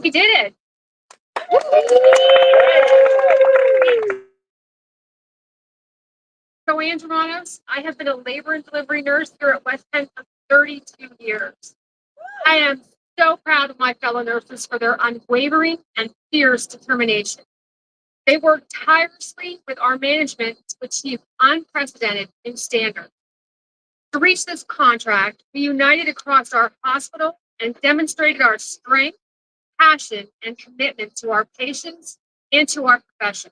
We did it. Joanne Germanos. I have been a labor and delivery nurse here at West Penn for 32 years. I am so proud of my fellow nurses for their unwavering and fierce determination. They worked tirelessly with our management to achieve unprecedented new standards. To reach this contract, we united across our hospital and demonstrated our strength, passion, and commitment to our patients and to our profession.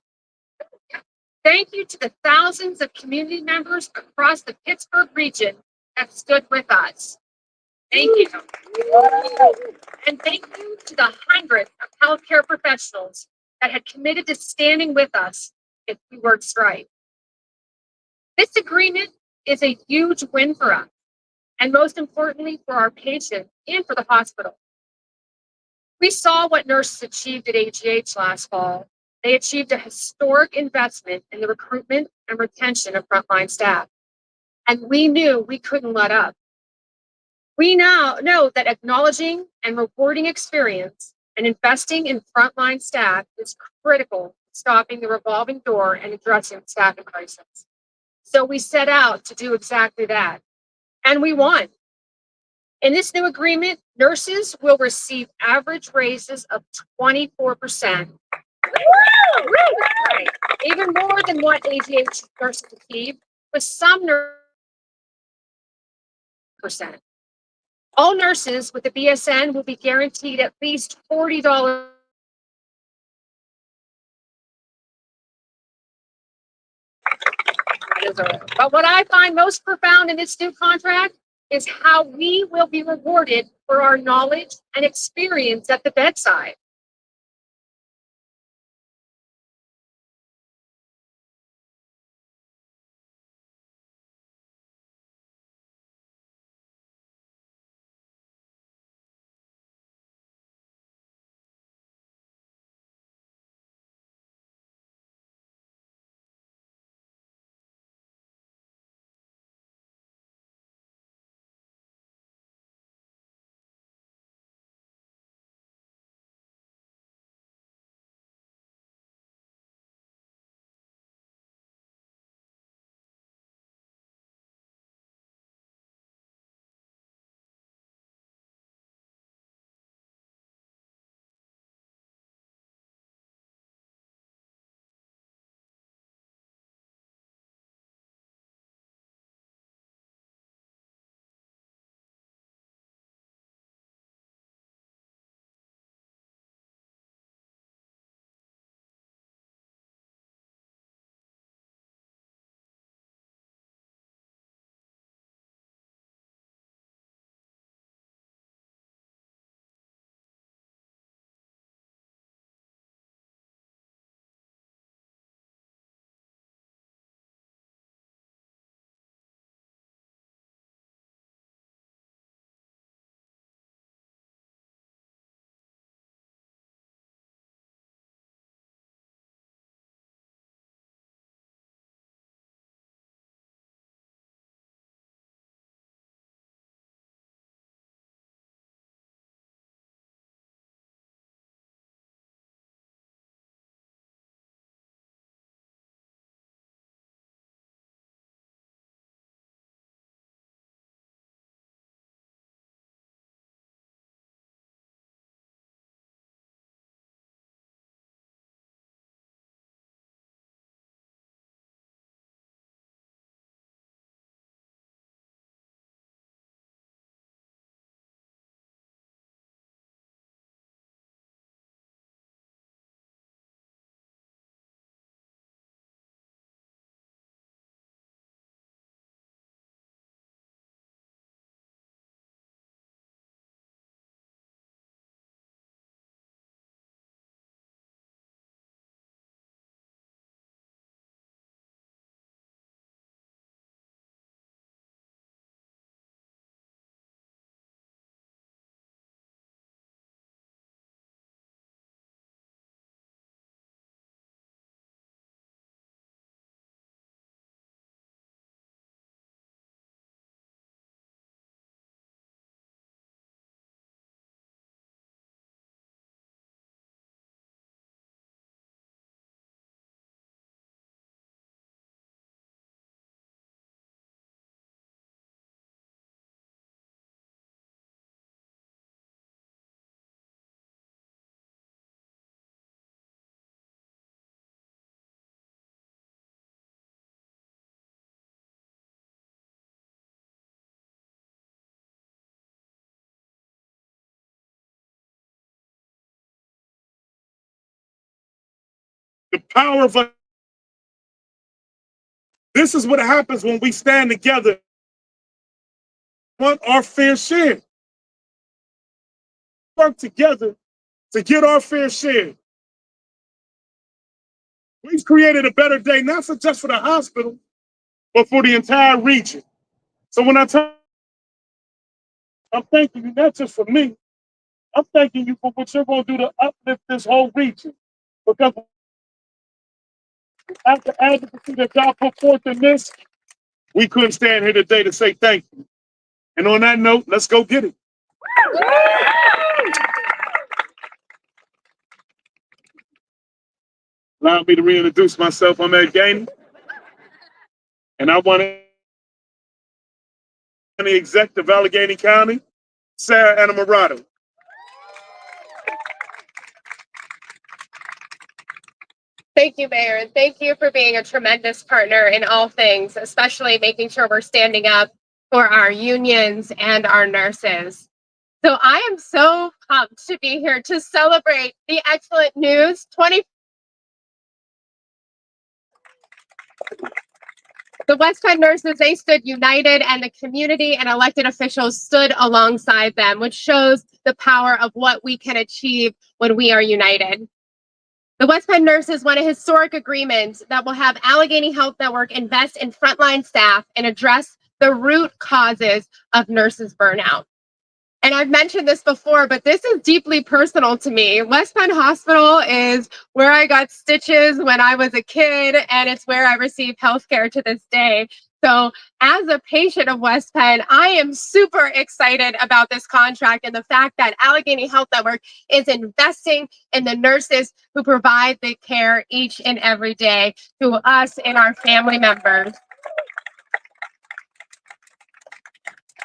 Thank you to the thousands of community members across the Pittsburgh region that stood with us. Thank you. And thank you to the hundreds of healthcare professionals that had committed to standing with us if we were to strike. This agreement is a huge win for us, and most importantly, for our patients and for the hospital. We saw what nurses achieved at AGH last fall. They achieved a historic investment in the recruitment and retention of frontline staff, and we knew we couldn't let up. We now know that acknowledging and rewarding experience and investing in frontline staff is critical to stopping the revolving door and addressing the staffing crisis. So we set out to do exactly that, and we won. In this new agreement, nurses will receive average raises of 24%. Right. Even more than what AGH nurses achieved, with some nurses. All nurses with a BSN will be guaranteed at least $40. But what I find most profound in this new contract is how we will be rewarded for our knowledge and experience at the bedside. Power of this is what happens when we stand together. Want our fair share. Work together to get our fair share. We've created a better day, not just for the hospital, but for the entire region. So when I tell I'm thanking you, not just for me, I'm thanking you for what you're going to do to uplift this whole region. Because after advocacy that God put forth in this, we couldn't stand here today to say thank you. And on that note, let's go get it. Allow me to reintroduce myself. I'm Ed Gainey, and I want to the executive of Allegheny County, Sarah Anamorado. Thank you, Mayor, and thank you for being a tremendous partner in all things, especially making sure we're standing up for our unions and our nurses. So I am so pumped to be here to celebrate the excellent news. The West Penn nurses, they stood united, and the community and elected officials stood alongside them, which shows the power of what we can achieve when we are united. The West Penn nurses won a historic agreement that will have Allegheny Health Network invest in frontline staff and address the root causes of nurses burnout. And I've mentioned this before, but this is deeply personal to me. West Penn Hospital is where I got stitches when I was a kid, and it's where I receive healthcare to this day. So as a patient of West Penn, I am super excited about this contract and the fact that Allegheny Health Network is investing in the nurses who provide the care each and every day to us and our family members.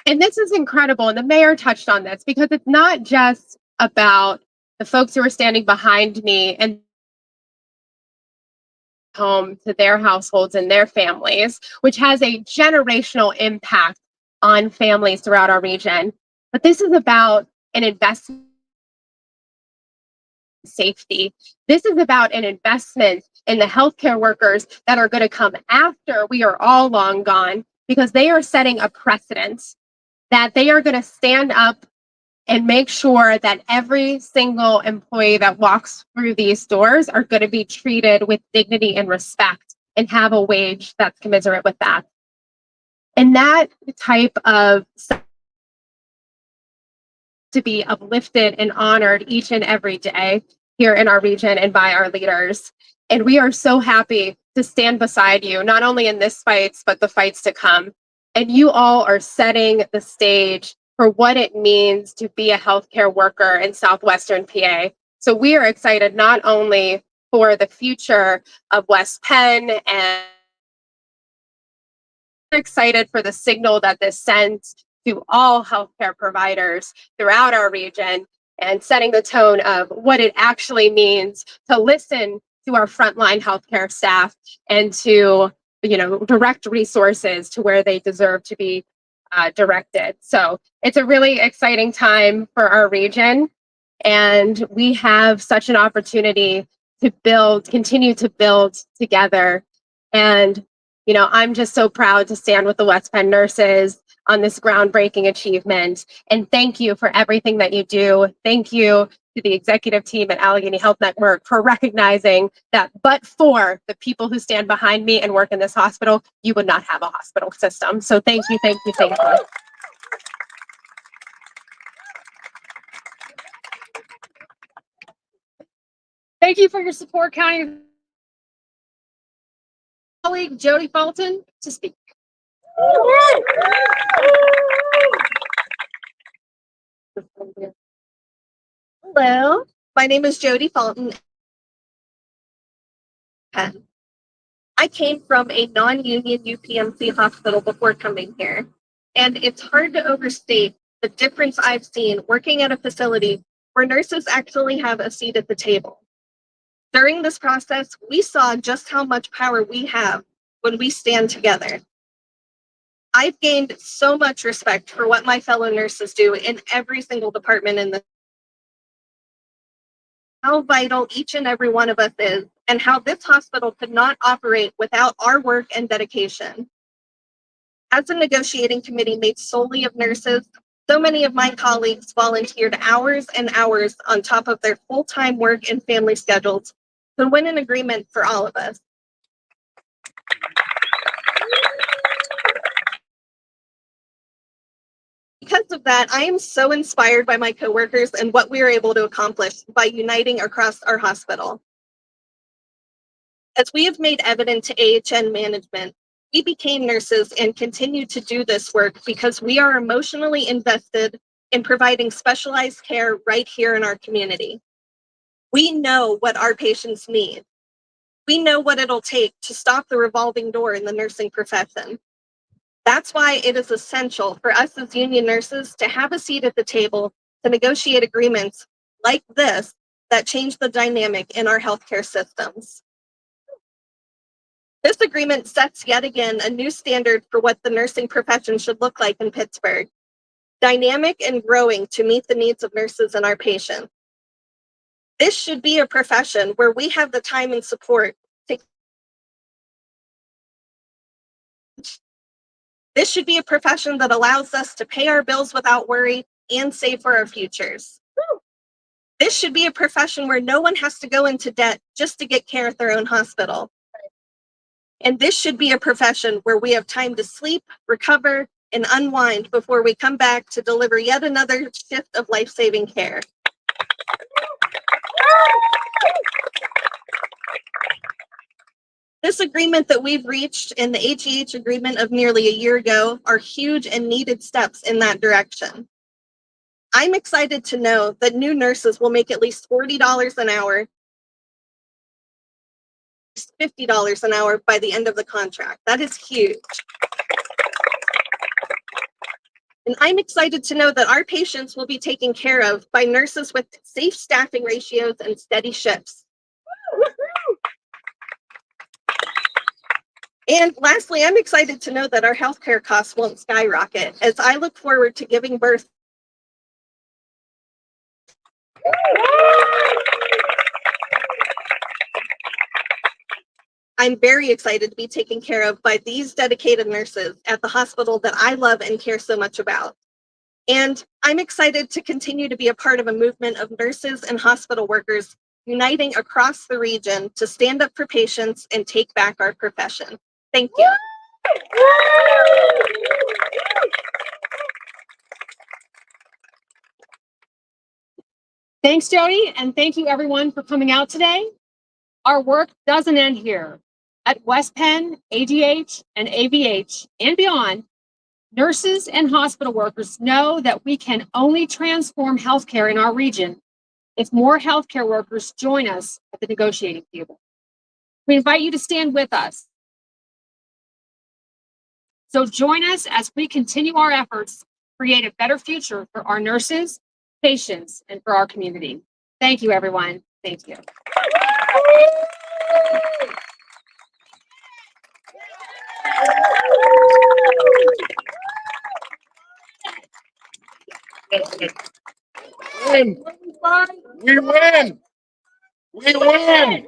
And this is incredible. And the mayor touched on this because it's not just about the folks who are standing behind me and home to their households and their families, which has a generational impact on families throughout our region. But this is about an investment in safety. This is about an investment in the healthcare workers that are going to come after we are all long gone, because they are setting a precedent that they are going to stand up and make sure that every single employee that walks through these doors are going to be treated with dignity and respect and have a wage that's commensurate with that. And that type of to be uplifted and honored each and every day here in our region and by our leaders. And we are so happy to stand beside you, not only in this fight, but the fights to come. And you all are setting the stage for what it means to be a healthcare worker in Southwestern PA. So we are excited not only for the future of West Penn, and excited for the signal that this sends to all healthcare providers throughout our region, and setting the tone of what it actually means to listen to our frontline healthcare staff and to direct resources to where they deserve to be directed. So it's a really exciting time for our region, and we have such an opportunity to continue to build together. And I'm just so proud to stand with the West Penn nurses on this groundbreaking achievement. And thank you for everything that you do. Thank you to the executive team at Allegheny Health Network for recognizing that but for the people who stand behind me and work in this hospital, you would not have a hospital system. So thank you, thank you, thank you. Thank you for your support, County colleague Jody Fulton, to speak. Hello, my name is Jody Fulton. Penn. I came from a non-union UPMC hospital before coming here, and it's hard to overstate the difference I've seen working at a facility where nurses actually have a seat at the table. During this process, we saw just how much power we have when we stand together. I've gained so much respect for what my fellow nurses do in every single department in the how vital each and every one of us is, and how this hospital could not operate without our work and dedication. As a negotiating committee made solely of nurses, so many of my colleagues volunteered hours and hours on top of their full-time work and family schedules to win an agreement for all of us. Because of that, I am so inspired by my coworkers and what we were able to accomplish by uniting across our hospital. As we have made evident to AHN management, we became nurses and continue to do this work because we are emotionally invested in providing specialized care right here in our community. We know what our patients need. We know what it'll take to stop the revolving door in the nursing profession. That's why it is essential for us as union nurses to have a seat at the table to negotiate agreements like this that change the dynamic in our healthcare systems. This agreement sets yet again a new standard for what the nursing profession should look like in Pittsburgh, dynamic and growing to meet the needs of nurses and our patients. This should be a profession where we have the time and support to This should be a profession that allows us to pay our bills without worry and save for our futures. This should be a profession where no one has to go into debt just to get care at their own hospital. And this should be a profession where we have time to sleep, recover, and unwind before we come back to deliver yet another shift of life-saving care. This agreement that we've reached and the HEH agreement of nearly a year ago are huge and needed steps in that direction. I'm excited to know that new nurses will make at least $40 an hour, $50 an hour by the end of the contract. That is huge. And I'm excited to know that our patients will be taken care of by nurses with safe staffing ratios and steady shifts. And lastly, I'm excited to know that our healthcare costs won't skyrocket as I look forward to giving birth. I'm very excited to be taken care of by these dedicated nurses at the hospital that I love and care so much about. And I'm excited to continue to be a part of a movement of nurses and hospital workers uniting across the region to stand up for patients and take back our profession. Thank you. Thanks, Jody, and thank you everyone for coming out today. Our work doesn't end here. At West Penn, ADH, and AVH, and beyond, nurses and hospital workers know that we can only transform healthcare in our region if more healthcare workers join us at the negotiating table. We invite you to stand with us. So join us as we continue our efforts to create a better future for our nurses, patients, and for our community. Thank you, everyone. Thank you. Win. We win. We win.